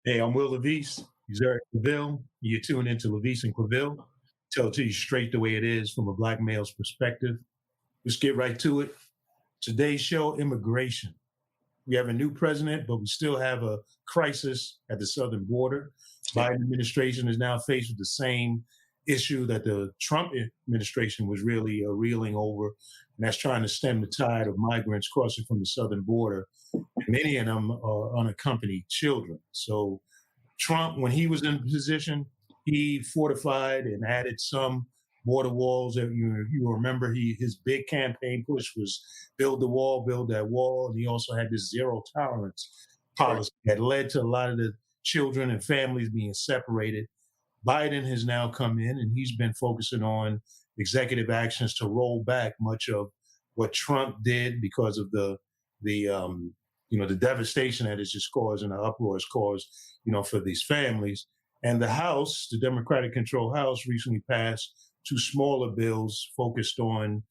Hey, I'm LaVeist. He's Eric ClaVille. You're tuned into LaVeist and ClaVille. Tell it to you straight the way it is from a black male's perspective. Let's get right to it. Today's show, immigration. We have a new president, but we still have a crisis at the southern border. Biden administration is now faced with the same issue that the Trump administration was really reeling over, and that's trying to stem the tide of migrants crossing from the southern border. And many of them are unaccompanied children. So Trump, when he was in position, he fortified and added some border walls. You remember his big campaign push was build the wall, build that wall. And he also had this zero tolerance policy that led to a lot of the children and families being separated. Biden has now come in and he's been focusing on executive actions to roll back much of what Trump did because of the devastation that it's just caused and the uproar it's caused, for these families. And the House, the Democratic controlled House, recently passed two smaller bills focused on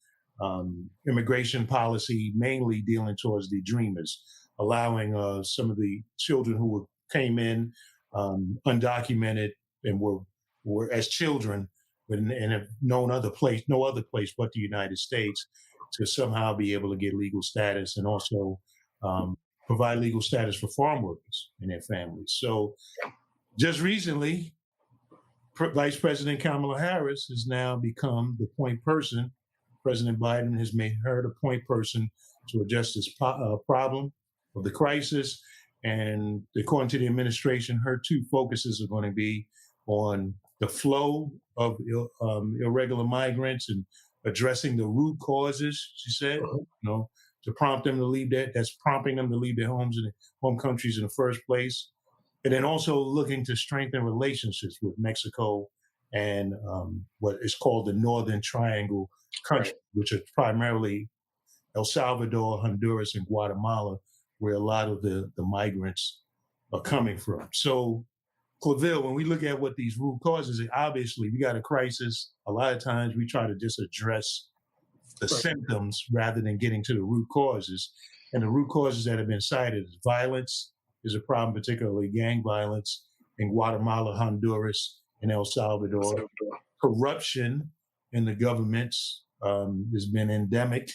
immigration policy, mainly dealing towards the Dreamers, allowing some of the children who came in undocumented and were as children and have known no other place but the United States to somehow be able to get legal status and also provide legal status for farm workers and their families. So just recently, Vice President Kamala Harris has now become the point person. President Biden has made her the point person to address this problem of the crisis. And according to the administration, her two focuses are going to be on the flow of irregular migrants and addressing the root causes, she said, to prompt them to leave that's prompting them to leave their homes and home countries in the first place. And then also looking to strengthen relationships with Mexico and what is called the Northern Triangle countries, which are primarily El Salvador, Honduras, and Guatemala, where a lot of the migrants are coming from. So, ClaVille, when we look at what these root causes, obviously we got a crisis. A lot of times we try to just address the symptoms rather than getting to the root causes. And the root causes that have been cited is violence is a problem, particularly gang violence in Guatemala, Honduras, and El Salvador. Corruption in the governments has been endemic.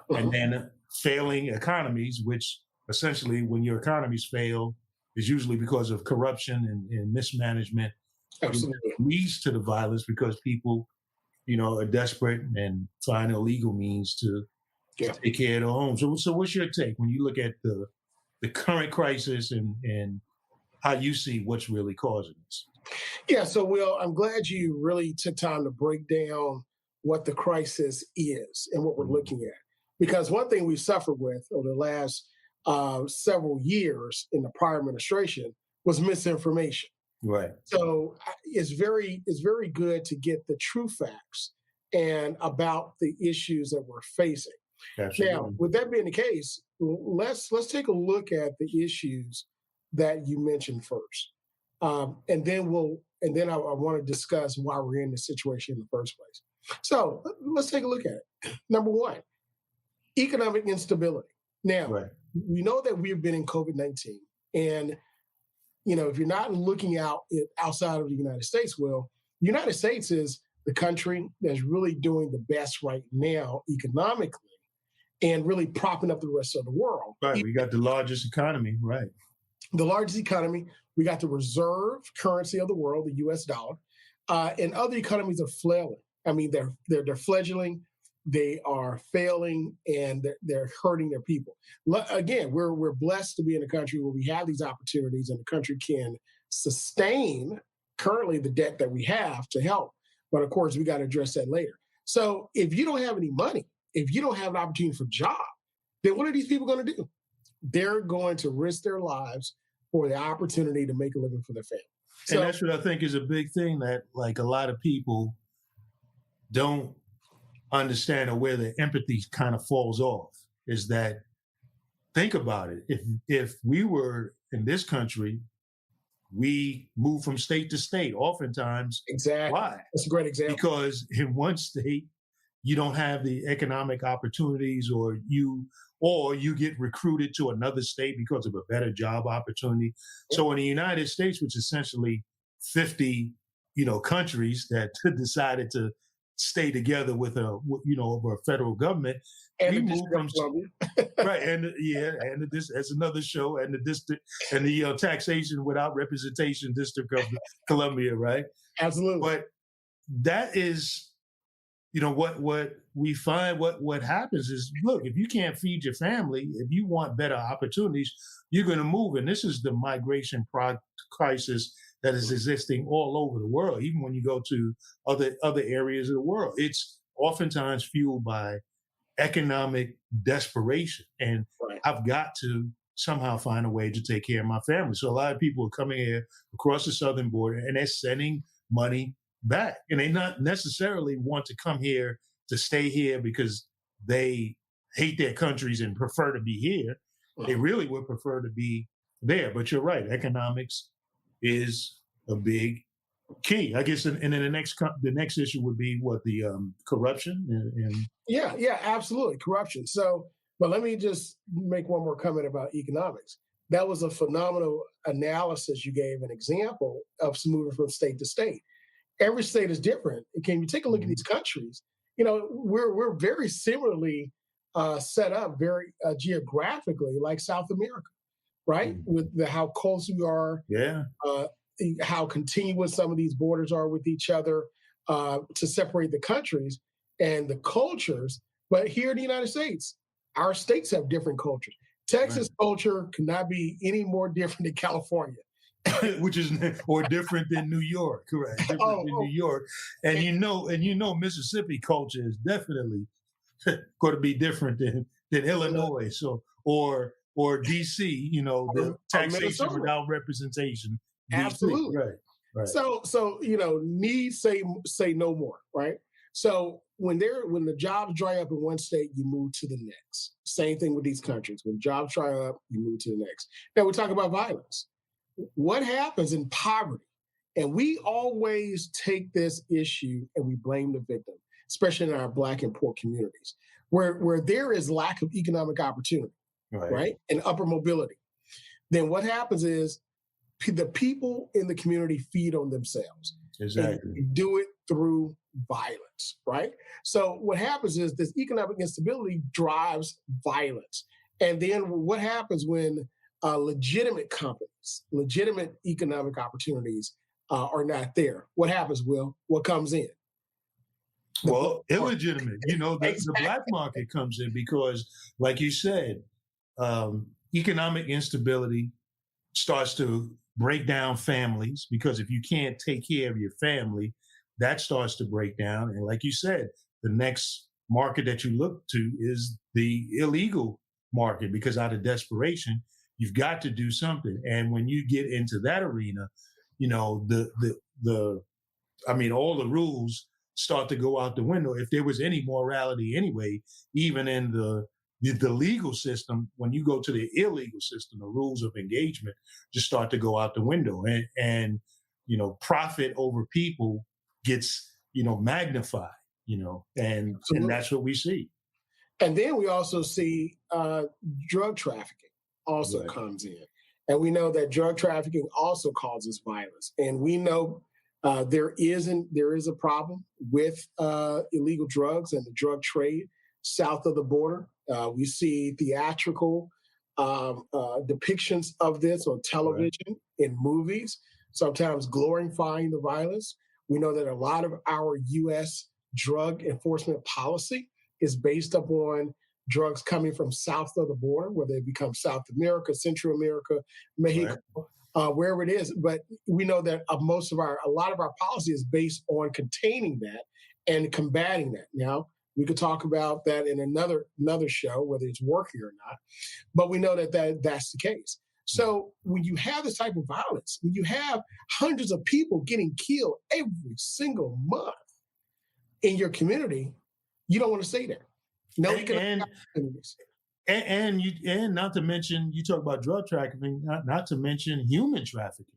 And then failing economies, which essentially when your economies fail is usually because of corruption and mismanagement. Absolutely. It leads to the violence because people, are desperate and find illegal means to take care of their homes. So what's your take when you look at the current crisis and how you see what's really causing this? Yeah, so Will, I'm glad you really took time to break down what the crisis is and what we're looking at. Because one thing we suffered with over the last several years in the prior administration was misinformation. Right. So it's very good to get the true facts and about the issues that we're facing. Absolutely. Now, with that being the case, let's take a look at the issues that you mentioned first, and then I want to discuss why we're in this situation in the first place. So let's take a look at it. Number one, economic instability. Now, we know that we've been in COVID-19, and if you're not looking outside of the United States, Will, the United States is the country that's really doing the best right now economically and really propping up the rest of the world. Right. We got the largest economy, right. The largest economy. We got the reserve currency of the world, the U.S. dollar, and other economies are flailing. I mean, they're fledgling, they are failing, and they're hurting their people. Again, we're blessed to be in a country where we have these opportunities, and the country can sustain currently the debt that we have to help. But of course, we got to address that later. So if you don't have any money, if you don't have an opportunity for a job, then what are these people going to do? They're going to risk their lives for the opportunity to make a living for their family. And that's what I think is a big thing that, like, a lot of people don't understand, or where the empathy kind of falls off, is that, think about it. If we were in this country, we move from state to state oftentimes. Exactly. Why? That's a great example. Because in one state, you don't have the economic opportunities, or you or you get recruited to another state because of a better job opportunity. Yeah. So in the United States, which is essentially 50, countries that decided to stay together with a federal government, And we the moved District from of Columbia. right, and this as another show, and the district and the taxation without representation District of Columbia, right? Absolutely. But that is, what we find. What happens is, look, if you can't feed your family, if you want better opportunities, you're going to move, and this is the migration crisis that is existing all over the world. Even when you go to other areas of the world, it's oftentimes fueled by economic desperation. And Right. I've got to somehow find a way to take care of my family. So a lot of people are coming here across the southern border and they're sending money back. And they not necessarily want to come here to stay here because they hate their countries and prefer to be here. They really would prefer to be there. But you're right, economics is a big key, I guess. And then the next issue would be what the corruption and Yeah, absolutely. Corruption. So, but let me just make one more comment about economics. That was a phenomenal analysis you gave, an example of moving from state to state. Every state is different. Can you take a look at these countries? We're very similarly set up, very geographically, like South America, right? With how close we are, yeah, how continuous some of these borders are with each other to separate the countries and the cultures. But here in the United States, our states have different cultures. Texas culture cannot be any more different than California. which is or different than New York, correct? Different than New York, and Mississippi culture is definitely going to be different than Illinois, so or DC. The taxation without representation. DC, Absolutely, right. So needs say no more, right? So when the jobs dry up in one state, you move to the next. Same thing with these countries. When jobs dry up, you move to the next. Now we're talking about violence. What happens in poverty? And we always take this issue and we blame the victim, especially in our Black and poor communities, where there is lack of economic opportunity, right? And upper mobility. Then what happens is the people in the community feed on themselves. Exactly. And do it through violence, right? So what happens is this economic instability drives violence. And then what happens when legitimate companies, legitimate economic opportunities are not there? What happens, Will? What comes in? Illegitimate. The black market comes in because, like you said, economic instability starts to break down families, because if you can't take care of your family, that starts to break down. And like you said, the next market that you look to is the illegal market, because out of desperation, you've got to do something. And when you get into that arena, all the rules start to go out the window. If there was any morality anyway, even in the legal system, when you go to the illegal system, the rules of engagement just start to go out the window, and profit over people gets magnified, and that's what we see. And then we also see drug trafficking also comes in, and we know that drug trafficking also causes violence, and we know there is a problem with illegal drugs and the drug trade south of the border. We see theatrical depictions of this on television, in movies, sometimes glorifying the violence. We know that a lot of our U.S. drug enforcement policy is based upon drugs coming from south of the border, whether they become South America, Central America, Mexico, wherever it is. But we know that a lot of our policy is based on containing that and combating that. Now, we could talk about that in another show, whether it's working or not. But we know that's the case. So when you have this type of violence, when you have hundreds of people getting killed every single month in your community, you don't want to stay there. No economic opportunities. And not to mention, you talk about drug trafficking, not to mention human trafficking,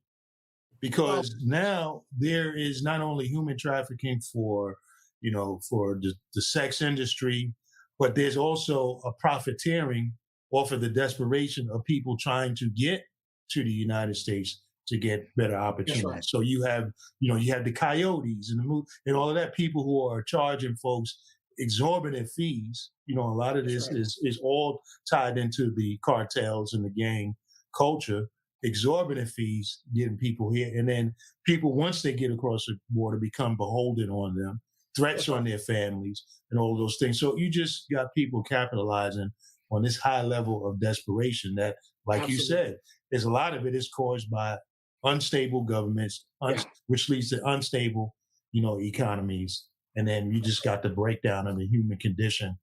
because now there is not only human trafficking for the sex industry, but there's also a profiteering off of the desperation of people trying to get to the United States to get better That's right. opportunities. So you have the coyotes and all of that, people who are charging folks exorbitant fees. A lot of That's this right. is all tied into the cartels and the gang culture, exorbitant fees getting people here. And then people, once they get across the border, become beholden on them, threats That's on right. their families, and all those things. So you just got people capitalizing on this high level of desperation that, like you Absolutely. said, there's a lot of it is caused by unstable governments, Yeah. which leads to unstable, economies. And then you just got the breakdown of the human condition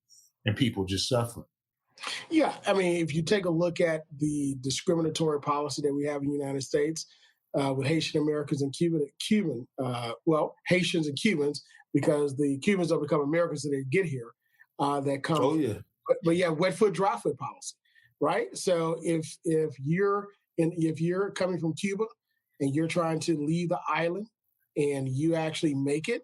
and people just suffering. Yeah, I mean, if you take a look at the discriminatory policy that we have in the United States with Haitian Americans and Haitians and Cubans, because the Cubans don't become Americans until they get here. That Oh comes, yeah. but yeah, wet foot, dry foot policy, right? So if you're coming from Cuba and you're trying to leave the island and you actually make it,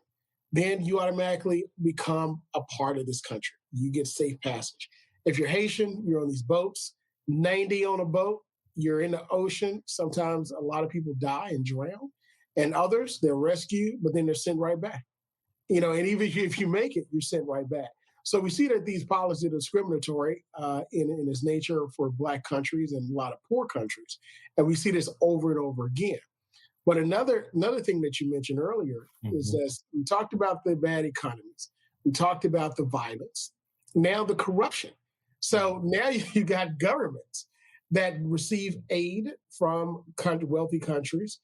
then you automatically become a part of this country. You get safe passage. If you're Haitian, you're on these boats, 90 on a boat, you're in the ocean. Sometimes a lot of people die and drown, and others, they're rescued, but then they're sent right back. And even if you make it, you're sent right back. So we see that these policies are discriminatory in its nature for Black countries and a lot of poor countries. And we see this over and over again. But another thing that you mentioned earlier is Mhm. that we talked about the bad economies. We talked about the violence. Now the corruption. So now you got governments that receive aid from wealthy countries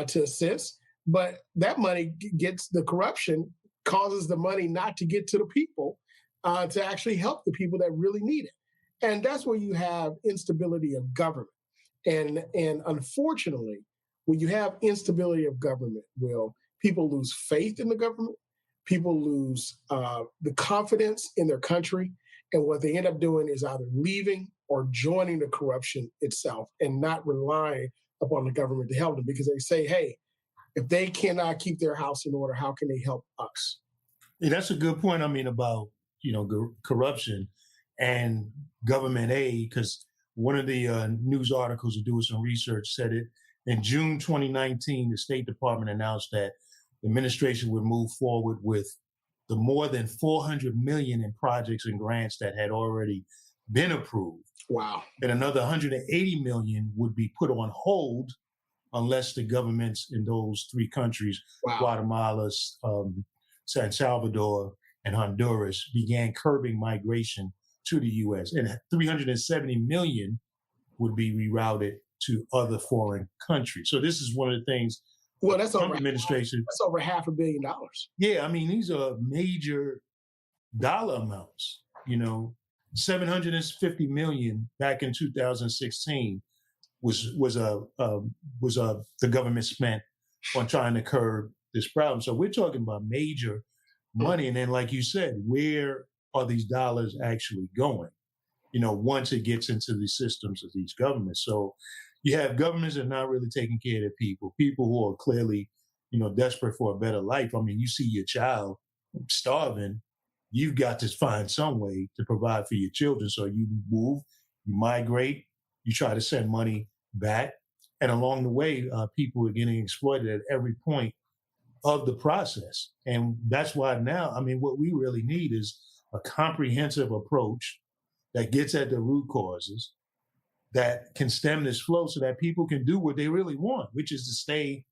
to assist, but that money gets the corruption causes the money not to get to the people to actually help the people that really need it, and that's where you have instability of government. And unfortunately, when you have instability of government, people lose faith in the government, people lose the confidence in their country, and what they end up doing is either leaving or joining the corruption itself and not relying upon the government to help them because they say, hey, if they cannot keep their house in order, how can they help us? Yeah, that's a good point. I mean, about corruption and government aid, because one of the news articles of doing some research said it in June 2019. The State Department announced that the administration would move forward with the more than 400 million in projects and grants that had already been approved, Wow. and another 180 million would be put on hold unless the governments in those three countries, Wow. Guatemala, San Salvador, and Honduras, began curbing migration to the U.S. And 370 million would be rerouted to other foreign countries. So this is one of the things Well, the Trump administration. that's over $500 million. Yeah, I mean, these are major dollar amounts. 750 million back in 2016 was the government spent on trying to curb this problem. So we're talking about major money, and then, like you said, where are these dollars actually going? Once it gets into the systems of these governments. So you have governments that are not really taking care of their people who are clearly, desperate for a better life. I mean, you see your child starving, you've got to find some way to provide for your children. So you move, you migrate, you try to send money back. And along the way, people are getting exploited at every point of the process. And that's why now, I mean, what we really need is a comprehensive approach that gets at the root causes, that can stem this flow so that people can do what they really want, which is to stay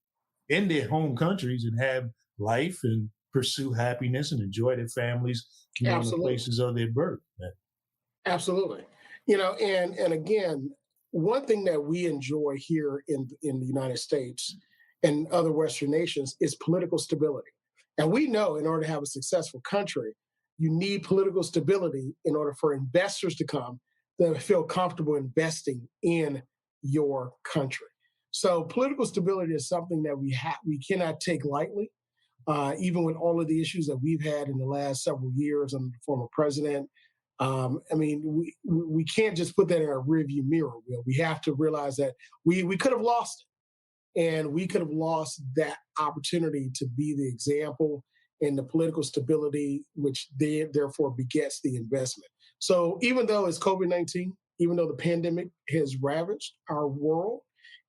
in their home countries and have life and pursue happiness and enjoy their families, in the Absolutely. places of their birth. Absolutely. And again, one thing that we enjoy here in the United States and other Western nations is political stability. And we know in order to have a successful country, you need political stability in order for investors to come that feel comfortable investing in your country. So political stability is something that we cannot take lightly, even with all of the issues that we've had in the last several years under the former president. I mean, we can't just put that in our rearview mirror. We have to realize that we could have lost it, and we could have lost that opportunity to be the example and the political stability, which therefore begets the investment. So even though it's COVID-19, even though the pandemic has ravaged our world,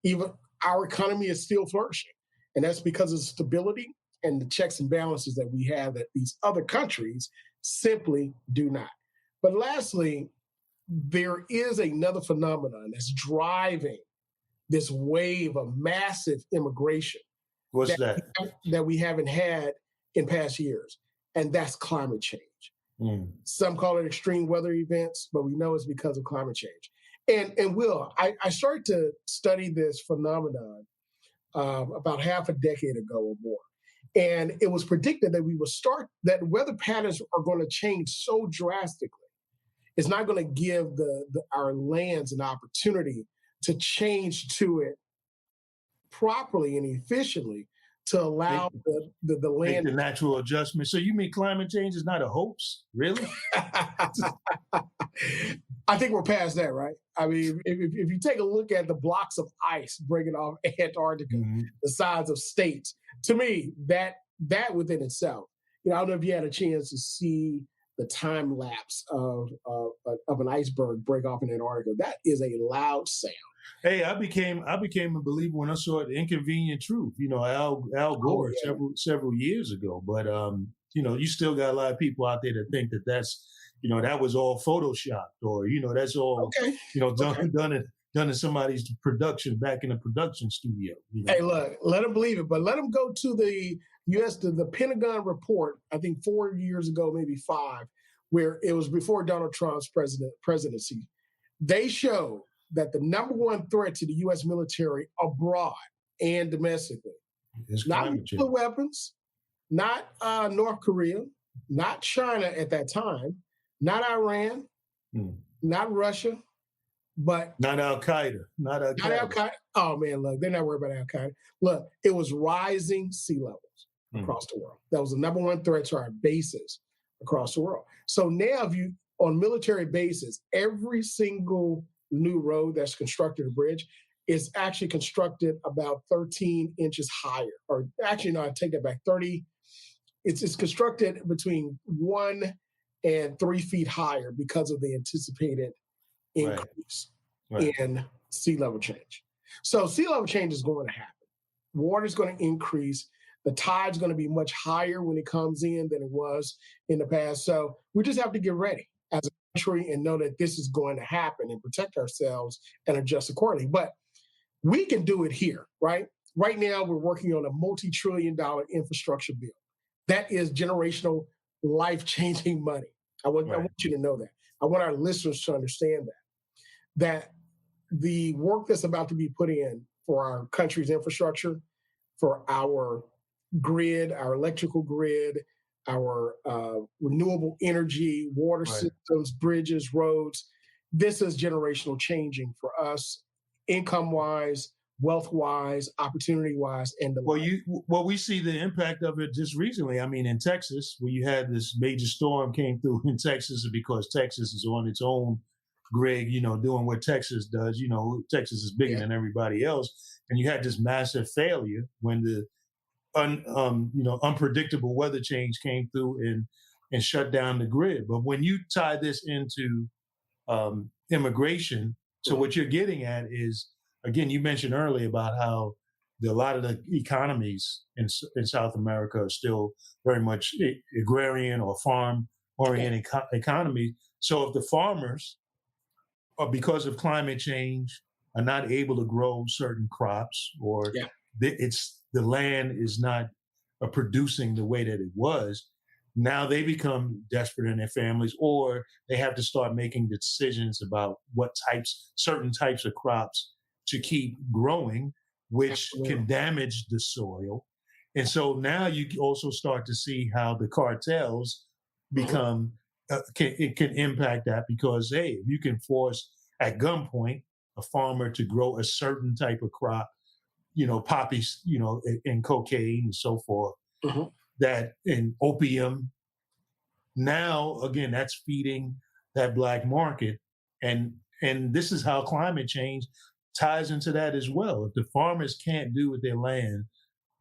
even our economy is still flourishing. And that's because of the stability and the checks and balances that we have that these other countries simply do not. But lastly, there is another phenomenon that's driving this wave of massive immigration What's that? that we haven't had in past years, and that's climate change. Some call it extreme weather events, but we know it's because of climate change. And Will, I started to study this phenomenon about half a decade ago or more. And it was predicted that that weather patterns are going to change so drastically. It's not going to give our lands an opportunity to change to it properly and efficiently to allow the land the natural adjustment. So you mean climate change is not a hoax, really? I think we're past that, right? I mean, if you take a look at the blocks of ice breaking off Antarctica, the size of states, to me, that within itself, I don't know if you had a chance to see the time lapse of an iceberg break off in Antarctica. That is a loud sound. Hey, I became a believer when I saw The Inconvenient Truth. Al Gore several years ago. But you still got a lot of people out there that think that that's that was all photoshopped, or that's all done in somebody's production back in the production studio. Hey, look, let them believe it, but let them go to the the Pentagon report. I think 4 years ago, maybe 5, where it was before Donald Trump's presidency. They showed that the number one threat to the U.S. military abroad and domestically, not nuclear weapons, not North Korea, not China at that time, not Iran, not Russia, but not Al Qaeda, not Al Qaeda. Oh man, look, they're not worried about Al Qaeda. Look, it was rising sea levels across the world. That was the number one threat to our bases across the world. So now, if you on military bases, every single new road that's constructed, a bridge, is actually constructed about 13 inches higher. Or actually, no, I take that back. 30. It's constructed between 1 and 3 feet higher because of the anticipated increase in sea level change. So sea level change is going to happen. Water is going to increase. The tide's going to be much higher when it comes in than it was in the past. So we just have to get ready as a country and know that this is going to happen and protect ourselves and adjust accordingly. But we can do it here, right? Right now, we're working on a multi-trillion-dollar infrastructure bill. That is generational, life-changing money. I want you to know that. I want our listeners to understand that the work that's about to be put in for our country's infrastructure, for our grid, our electrical grid, our renewable energy, water systems, bridges, roads. This is generational changing for us, income-wise, wealth-wise, opportunity-wise, and the like. We see the impact of it just recently. I mean, in Texas, where you had this major storm came through in Texas, because Texas is on its own grid, doing what Texas does. Texas is bigger than everybody else, and you had this massive failure when the unpredictable weather change came through and shut down the grid. But when you tie this into immigration, so what you're getting at is, again, you mentioned earlier about how a lot of the economies in South America are still very much agrarian or farm-oriented economy. So if the farmers, because of climate change, are not able to grow certain crops, or the land is not producing the way that it was, now they become desperate in their families, or they have to start making decisions about certain types of crops to keep growing, which can damage the soil. And so now you also start to see how the cartels become, it can impact that, because, hey, if you can force at gunpoint a farmer to grow a certain type of crop, poppies, and cocaine and so forth, that in opium, now, again, that's feeding that black market. And this is how climate change ties into that as well. If the farmers can't do with their land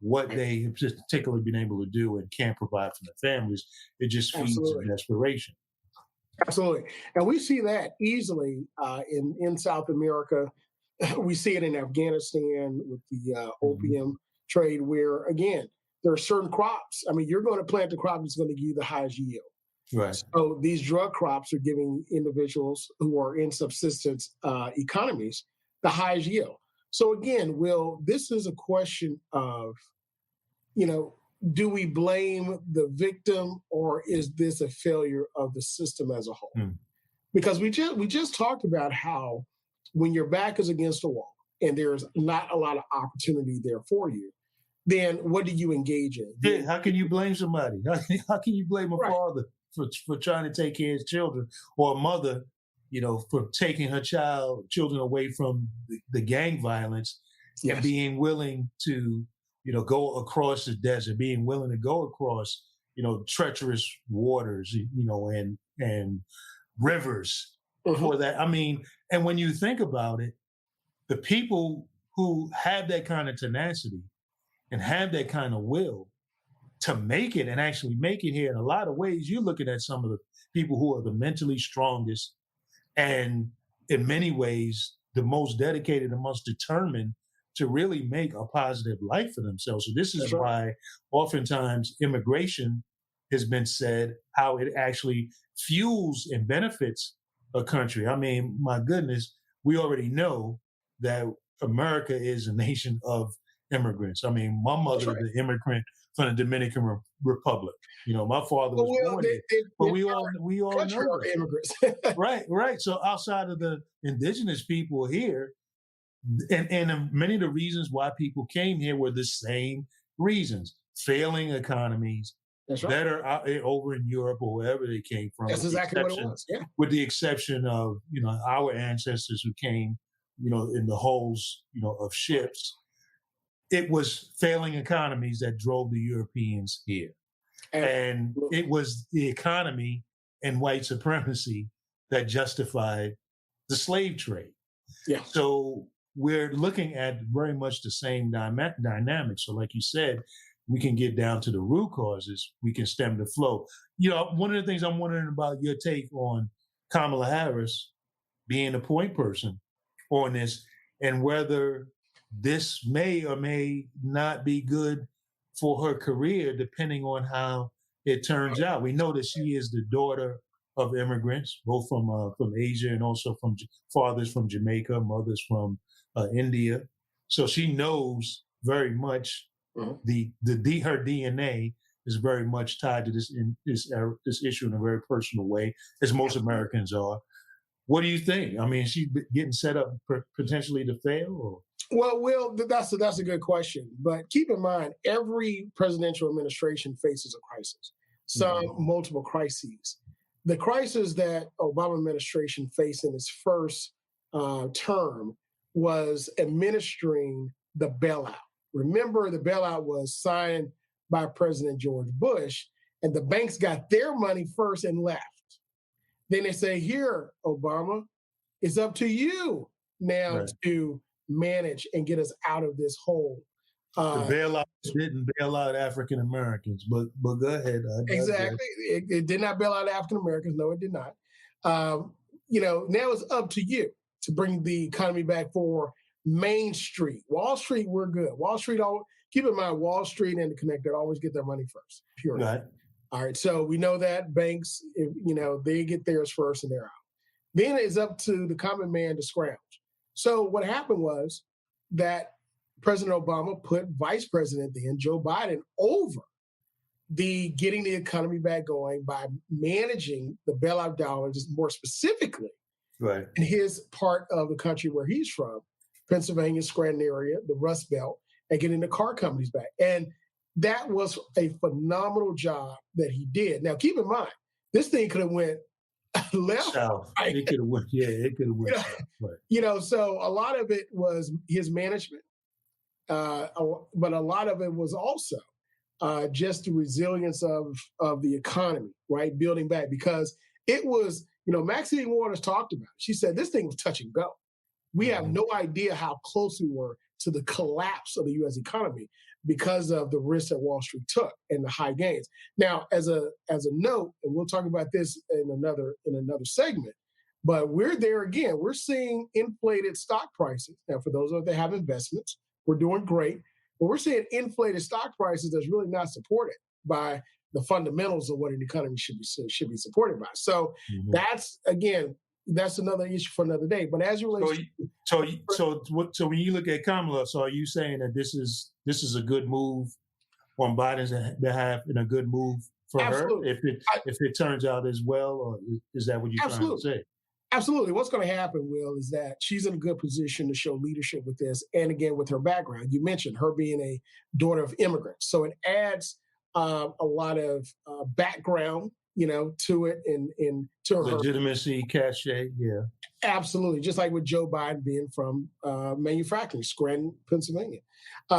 what they have particularly been able to do and can't provide for their families. It just feeds Absolutely. desperation. Absolutely. And we see that easily in South America. We see it in Afghanistan with the opium trade, where, again, there are certain crops. I mean, you're going to plant the crop that's going to give you the highest yield. Right. So these drug crops are giving individuals who are in subsistence economies the highest yield. So again, Will, this is a question of, do we blame the victim, or is this a failure of the system as a whole? Because we just talked about how when your back is against the wall and there's not a lot of opportunity there for you, then what do you engage in? Yeah, how can you blame somebody? How can you blame a father for trying to take care of his children, or a mother, for taking her children away from the gang violence and being willing to, go across the desert, being willing to go across, treacherous waters, and rivers for that. I mean, and when you think about it, the people who have that kind of tenacity and have that kind of will to make it and actually make it here, in a lot of ways, you're looking at some of the people who are the mentally strongest and in many ways the most dedicated and most determined to really make a positive life for themselves. So this is why oftentimes immigration has been said how it actually fuels and benefits a country. I mean, my goodness, we already know that America is a nation of immigrants. I mean, my mother is an immigrant from the Dominican Republic. My father was born here, but we all know immigrants. Right. So outside of the indigenous people here, and many of the reasons why people came here were the same reasons: failing economies, better over in Europe or wherever they came from. That's exactly what it was. Yeah. With the exception of our ancestors who came, in the hulls, of ships. It was failing economies that drove the Europeans here. And it was the economy and white supremacy that justified the slave trade. Yeah. So we're looking at very much the same dynamic. So like you said, we can get down to the root causes. We can stem the flow. One of the things I'm wondering about your take on Kamala Harris being the point person on this, and whether this may or may not be good for her career, depending on how it turns out. We know that she is the daughter of immigrants, both from Asia and also from fathers from Jamaica, mothers from India. So she knows very much her DNA is very much tied to this issue in a very personal way, as most Americans are. What do you think? I mean, is she getting set up potentially to fail? Or? Well, Will, that's a good question. But keep in mind, every presidential administration faces a crisis, multiple crises. The crisis that Obama administration faced in its first term was administering the bailout. Remember, the bailout was signed by President George Bush, and the banks got their money first and left. Then they say, here, Obama, it's up to you now to manage and get us out of this hole. The bailout didn't bail out African Americans, but go ahead. Exactly. It did not bail out African Americans. No, it did not. Now it's up to you to bring the economy back for Main Street. Wall Street, we're good. Wall Street, keep in mind, Wall Street and the connector always get their money first. Period. Right. All right, so we know that banks, they get theirs first and they're out. Then it's up to the common man to scrounge. So what happened was that President Obama put Vice President then, Joe Biden, over the getting the economy back going by managing the bailout dollars more specifically in his part of the country where he's from, Pennsylvania, Scranton area, the Rust Belt, and getting the car companies back. And that was a phenomenal job that he did. Now, keep in mind, this thing could have went left. South. Right? It could have went, it could have went south. Right. So a lot of it was his management, but a lot of it was also just the resilience of the economy, right? Building back, because it was, Maxine Waters talked about it. She said, this thing was touch and go. We have no idea how close we were to the collapse of the U.S. economy because of the risks that Wall Street took and the high gains. Now, as a note, and we'll talk about this in another segment, but we're there again. We're seeing inflated stock prices. Now, for those of us that have investments, we're doing great, but we're seeing inflated stock prices that's really not supported by the fundamentals of what an economy should be supported by. So that's, again, that's another issue for another day. But as you relates, so when you look at Kamala, so are you saying that this is a good move on Biden's behalf and a good move for absolutely. her if it turns out as well, or is that what you're trying to say? Absolutely. What's going to happen, Will, is that she's in a good position to show leadership with this. And again, with her background, you mentioned her being a daughter of immigrants. So it adds a lot of background, to it and to her legitimacy, cachet. Yeah, absolutely. Just like with Joe Biden being from manufacturing, Scranton, Pennsylvania.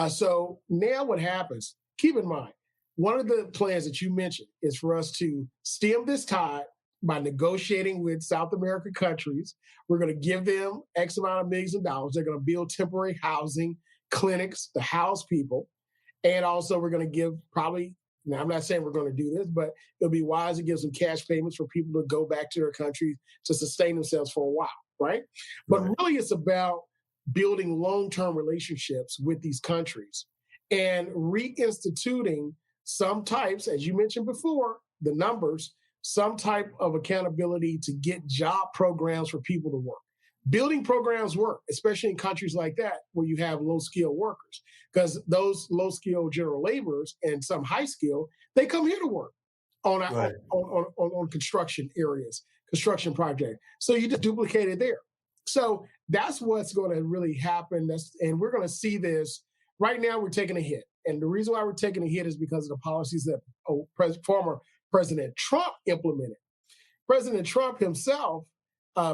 So now what happens? Keep in mind, one of the plans that you mentioned is for us to stem this tide by negotiating with South American countries. We're going to give them X amount of millions of dollars. They're going to build temporary housing clinics to house people. And also we're going to give probably, now I'm not saying we're going to do this, but it'll be wise to give some cash payments for people to go back to their countries to sustain themselves for a while, right? But really it's about building long-term relationships with these countries and reinstituting some types, as you mentioned before, the numbers, some type of accountability to get job programs for people to work. Building programs work, especially in countries like that where you have low-skilled workers, because those low-skilled general laborers and some high-skilled, they come here to work on construction areas, construction projects. So you just duplicate it there. So that's what's going to really happen. And we're going to see this. Right now, we're taking a hit. And the reason why we're taking a hit is because of the policies that former President Trump implemented. President Trump himself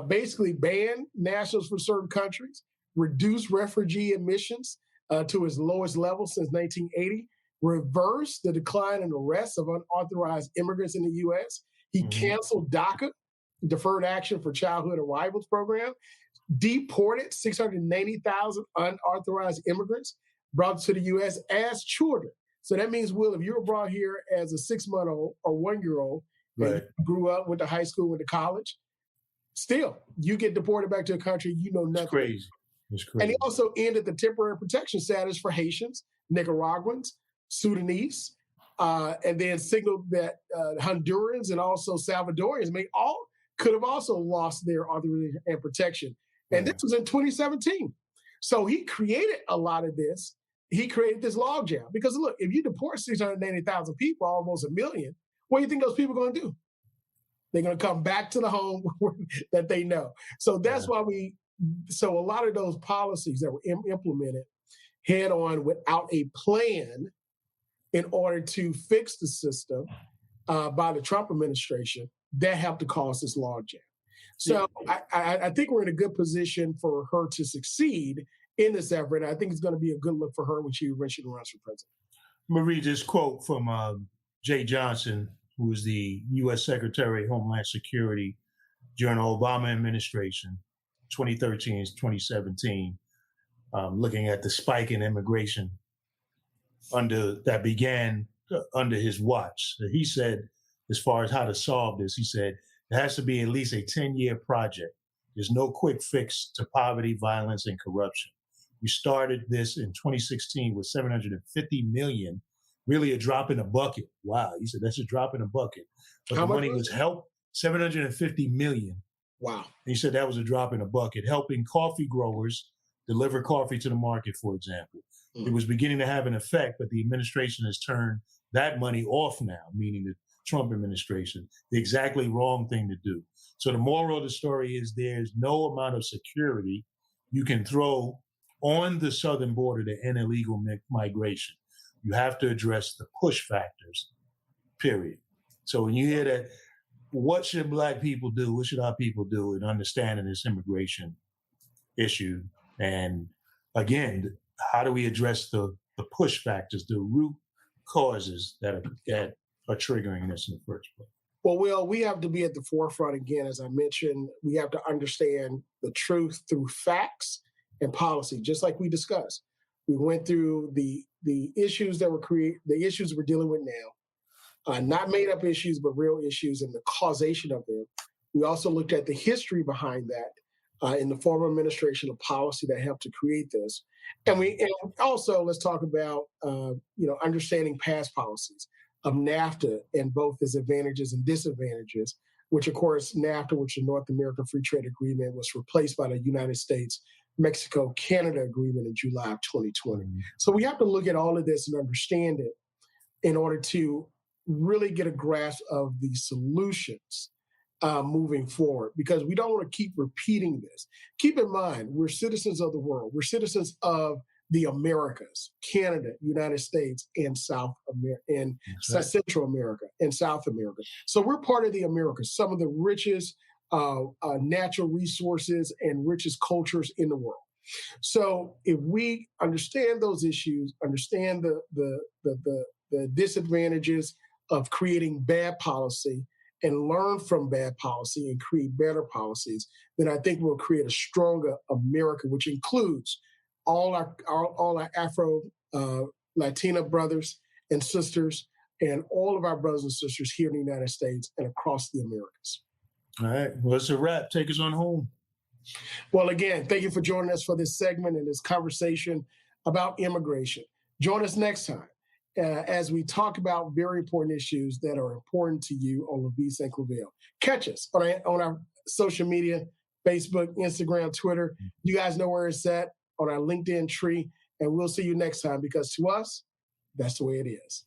basically banned nationals from certain countries, reduced refugee admissions to its lowest level since 1980, reversed the decline in arrests of unauthorized immigrants in the U.S. He canceled DACA, Deferred Action for Childhood Arrivals program, deported 690,000 unauthorized immigrants brought to the U.S. as children. So that means, Will, if you were brought here as a 6-month-old or 1-year-old, and grew up, went to high school, went to college, still, you get deported back to a country you know nothing. It's crazy. And he also ended the temporary protection status for Haitians, Nicaraguans, Sudanese, and then signaled that Hondurans and also Salvadorians could have also lost their authorization and protection. And this was in 2017. So he created a lot of this. He created this logjam. Because look, if you deport 690,000 people, almost a million, what do you think those people are going to do? They're going to come back to the home that they know. So that's why so a lot of those policies that were implemented head on without a plan in order to fix the system by the Trump administration, that helped to cause this logjam. So I think we're in a good position for her to succeed in this effort. I think it's going to be a good look for her when she eventually runs for president. I'm going to read this quote from Jay Johnson, who was the U.S. Secretary of Homeland Security during the Obama administration, 2013 to 2017, looking at the spike in immigration that began under his watch. So he said, as far as how to solve this, he said, it has to be at least a 10-year project. There's no quick fix to poverty, violence, and corruption. We started this in 2016 with $750 million, really a drop in a bucket. Wow, he said that's a drop in a bucket. But the money was help, $750 million. Wow. And he said that was a drop in a bucket, helping coffee growers deliver coffee to the market, for example. It was beginning to have an effect, but the administration has turned that money off now, meaning the Trump administration, the exactly wrong thing to do. So the moral of the story is there's no amount of security you can throw on the southern border to end illegal migration. You have to address the push factors, period. So when you hear that, what should Black people do? What should our people do in understanding this immigration issue? And again, how do we address the push factors, the root causes that are triggering this in the first place? Well, Will, we have to be at the forefront again. As I mentioned, we have to understand the truth through facts and policy, just like we discussed. We went through the issues that were the issues we're dealing with now, not made up issues, but real issues and the causation of them. We also looked at the history behind that in the former administration of policy that helped to create this. And also let's talk about understanding past policies of NAFTA and both its advantages and disadvantages, which of course NAFTA, which is the North American Free Trade Agreement, was replaced by the United States Mexico-Canada agreement in July of 2020. So we have to look at all of this and understand it in order to really get a grasp of the solutions moving forward, because we don't want to keep repeating this. Keep in mind, we're citizens of the world. We're citizens of the Americas, Canada, United States, and South America, and Central America, and South America. So we're part of the Americas, some of the richest natural resources and richest cultures in the world. So if we understand those issues, understand the disadvantages of creating bad policy, and learn from bad policy and create better policies, then I think we'll create a stronger America, which includes all our Afro Latina brothers and sisters, and all of our brothers and sisters here in the United States and across the Americas. All right. Well, it's a wrap. Take us on home. Well, again, thank you for joining us for this segment and this conversation about immigration. Join us next time as we talk about very important issues that are important to you on LaVeist and ClaVille. Catch us on our social media, Facebook, Instagram, Twitter. You guys know where it's at, on our LinkedIn tree, and we'll see you next time, because to us, that's the way it is.